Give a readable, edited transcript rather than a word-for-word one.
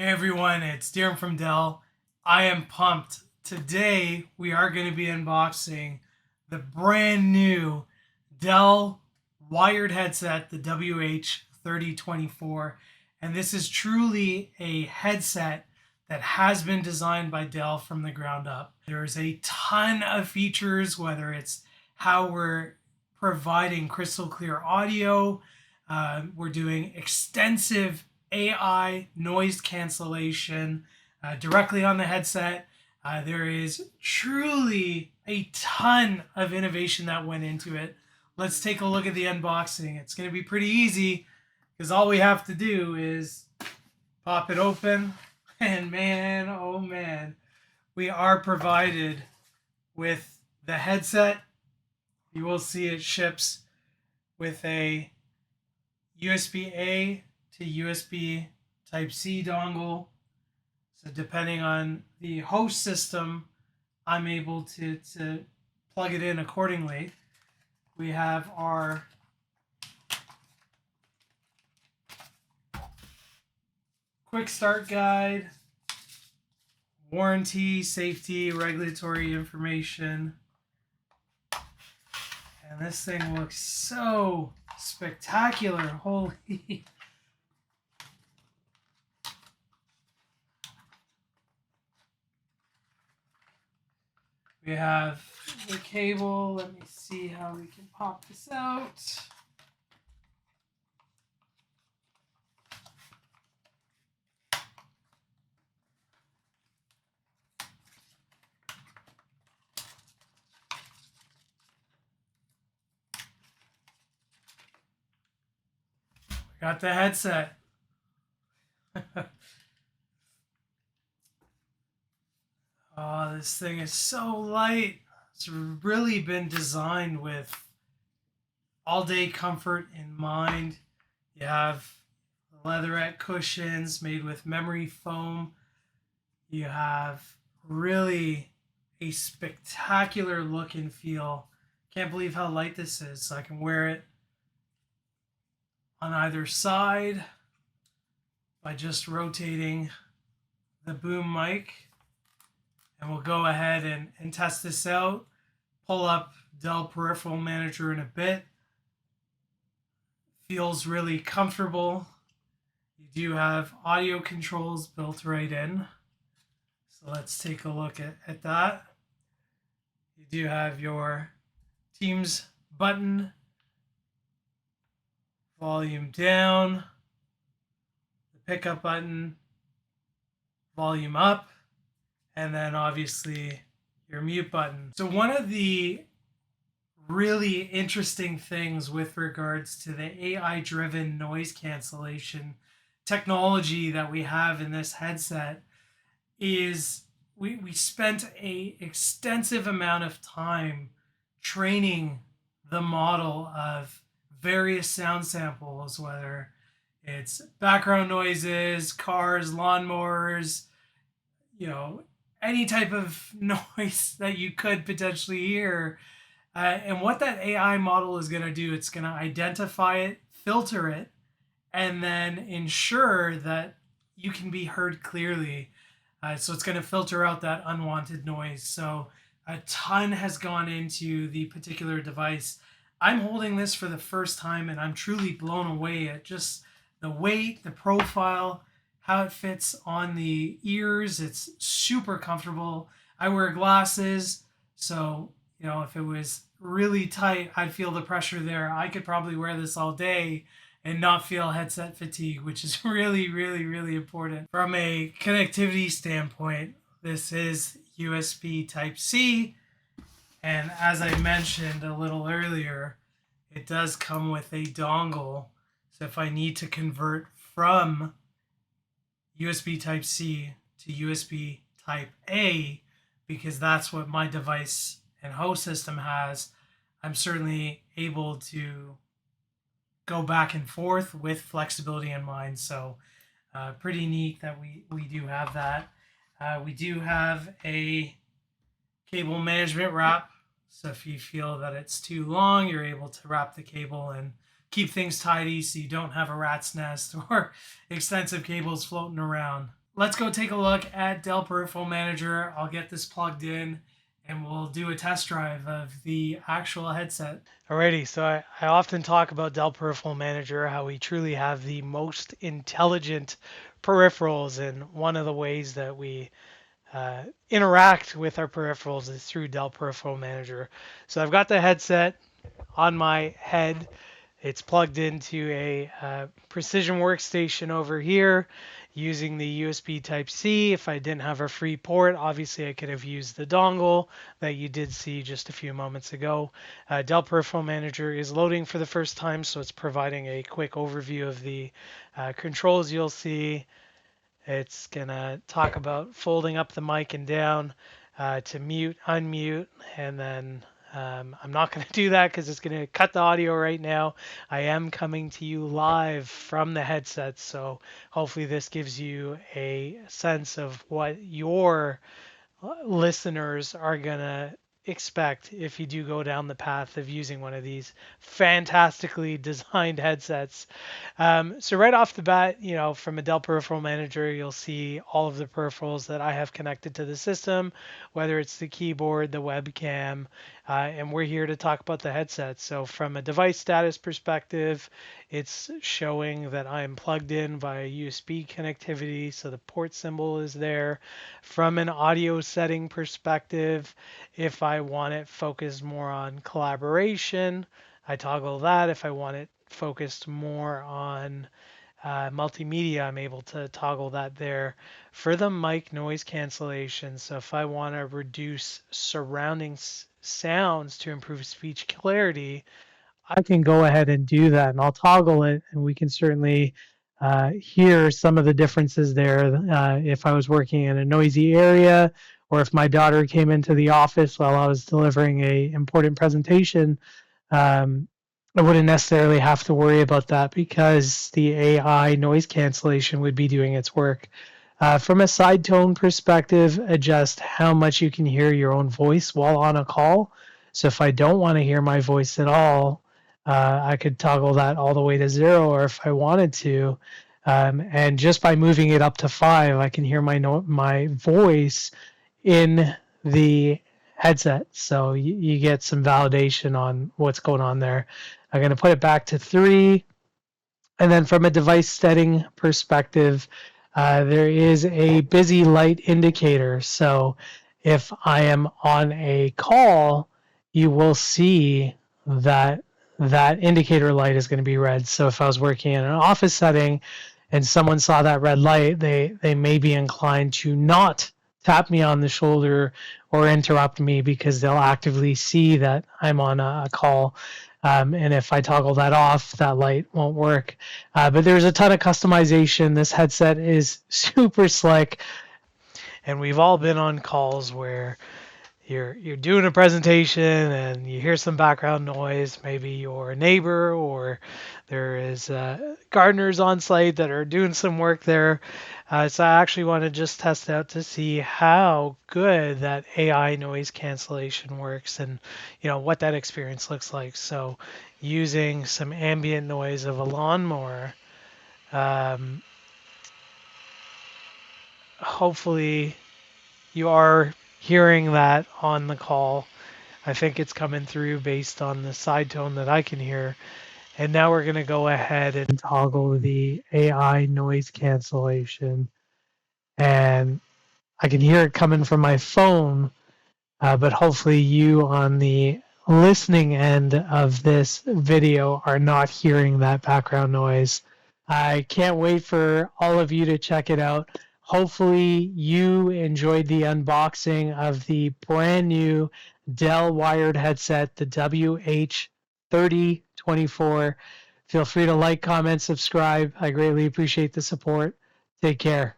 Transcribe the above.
Hey everyone, it's Darren from Dell. I am pumped. Today we are going to be unboxing the brand new Dell Wired Headset, the WH3024. And this is truly a headset that has been designed by Dell from the ground up. There's a ton of features, whether it's how we're providing crystal clear audio, we're doing extensive AI noise cancellation directly on the headset. There is truly a ton of innovation that went into it. Let's take a look at the unboxing. It's going to be pretty easy because all we have to do is pop it open. And man, oh man, we are provided with the headset. You will see it ships with a USB-A to USB Type-C dongle. So depending on the host system, I'm able to plug it in accordingly. We have our quick start guide, warranty, safety, regulatory information. And this thing looks so spectacular. Holy. We have the cable. Let me see how we can pop this out. Got the headset. Oh, this thing is so light. It's really been designed with all-day comfort in mind. You have leatherette cushions made with memory foam. You have really a spectacular look and feel. Can't believe how light this is. So I can wear it on either side by just rotating the boom mic. And we'll go ahead and test this out. Pull up Dell Peripheral Manager in a bit. Feels really comfortable. You do have audio controls built right in. So let's take a look at that. You do have your Teams button, volume down, the pickup button, volume up, and then obviously your mute button. So one of the really interesting things with regards to the AI-driven noise cancellation technology that we have in this headset is we spent an extensive amount of time training the model of various sound samples, whether it's background noises, cars, lawnmowers, any type of noise that you could potentially hear. And what that AI model is going to do, it's going to identify it, filter it, and then ensure that you can be heard clearly. So it's going to filter out that unwanted noise. So a ton has gone into the particular device. I'm holding this for the first time, and I'm truly blown away at just the weight, the profile, how it fits on the ears. It's super comfortable. I wear glasses, so if it was really tight, I'd feel the pressure there. I could probably wear this all day and not feel headset fatigue, which is really, really, really important. From a connectivity standpoint, this is USB Type-C, and as I mentioned a little earlier, it does come with a dongle. So if I need to convert from USB Type-C to USB Type-A, because that's what my device and host system has, I'm certainly able to go back and forth with flexibility in mind. So pretty neat that we do have that. We do have a cable management wrap. So if you feel that it's too long, you're able to wrap the cable and keep things tidy so you don't have a rat's nest or extensive cables floating around. let's go take a look at Dell Peripheral Manager. I'll get this plugged in and we'll do a test drive of the actual headset. Alrighty, so I often talk about Dell Peripheral Manager, how we truly have the most intelligent peripherals, and one of the ways that we interact with our peripherals is through Dell Peripheral Manager. So I've got the headset on my head. It's plugged into a precision workstation over here using the USB Type-C. If I didn't have a free port, obviously I could have used the dongle that you did see just a few moments ago. Dell Peripheral Manager is loading for the first time, so it's providing a quick overview of the controls you'll see. It's going to talk about folding up the mic and down to mute, unmute, and then I'm not going to do that because it's going to cut the audio right now. I am coming to you live from the headset, so hopefully this gives you a sense of what your listeners are going to expect if you do go down the path of using one of these fantastically designed headsets. So right off the bat, from a Dell Peripheral Manager, you'll see all of the peripherals that I have connected to the system, whether it's the keyboard, the webcam, and we're here to talk about the headset. So from a device status perspective, it's showing that I'm plugged in via USB connectivity, so the port symbol is there. From an audio setting perspective, if I want it focused more on collaboration, I toggle that. If I want it focused more on multimedia, I'm able to toggle that there. For the mic noise cancellation, so if I want to reduce surrounding sounds to improve speech clarity, I can go ahead and do that, and I'll toggle it, and we can certainly hear some of the differences there. If I was working in a noisy area, or if my daughter came into the office while I was delivering a important presentation, I wouldn't necessarily have to worry about that because the AI noise cancellation would be doing its work. From a Sidetone perspective, adjust how much you can hear your own voice while on a call. So if I don't want to hear my voice at all, I could toggle that all the way to 0, or if I wanted to. And just by moving it up to 5, I can hear my voice in the headset. So you get some validation on what's going on there. I'm going to put it back to 3. And then from a device setting perspective, there is a busy light indicator. So if I am on a call, you will see that that indicator light is going to be red. So if I was working in an office setting and someone saw that red light, they may be inclined to not tap me on the shoulder or interrupt me because they'll actively see that I'm on a call. And if I toggle that off, that light won't work. But there's a ton of customization. This headset is super slick. And we've all been on calls where you're doing a presentation and you hear some background noise, maybe your neighbor or there is gardeners on site that are doing some work there. So I actually want to just test out to see how good that AI noise cancellation works and what that experience looks like. So using some ambient noise of a lawnmower, hopefully you are hearing that on the call. I think it's coming through based on the Sidetone that I can hear. And now we're going to go ahead and toggle the AI noise cancellation. And I can hear it coming from my phone, but hopefully you on the listening end of this video are not hearing that background noise. I can't wait for all of you to check it out. Hopefully you enjoyed the unboxing of the brand new Dell Wired Headset, the WH3024. Feel free to like, comment, subscribe. I greatly appreciate the support. Take care.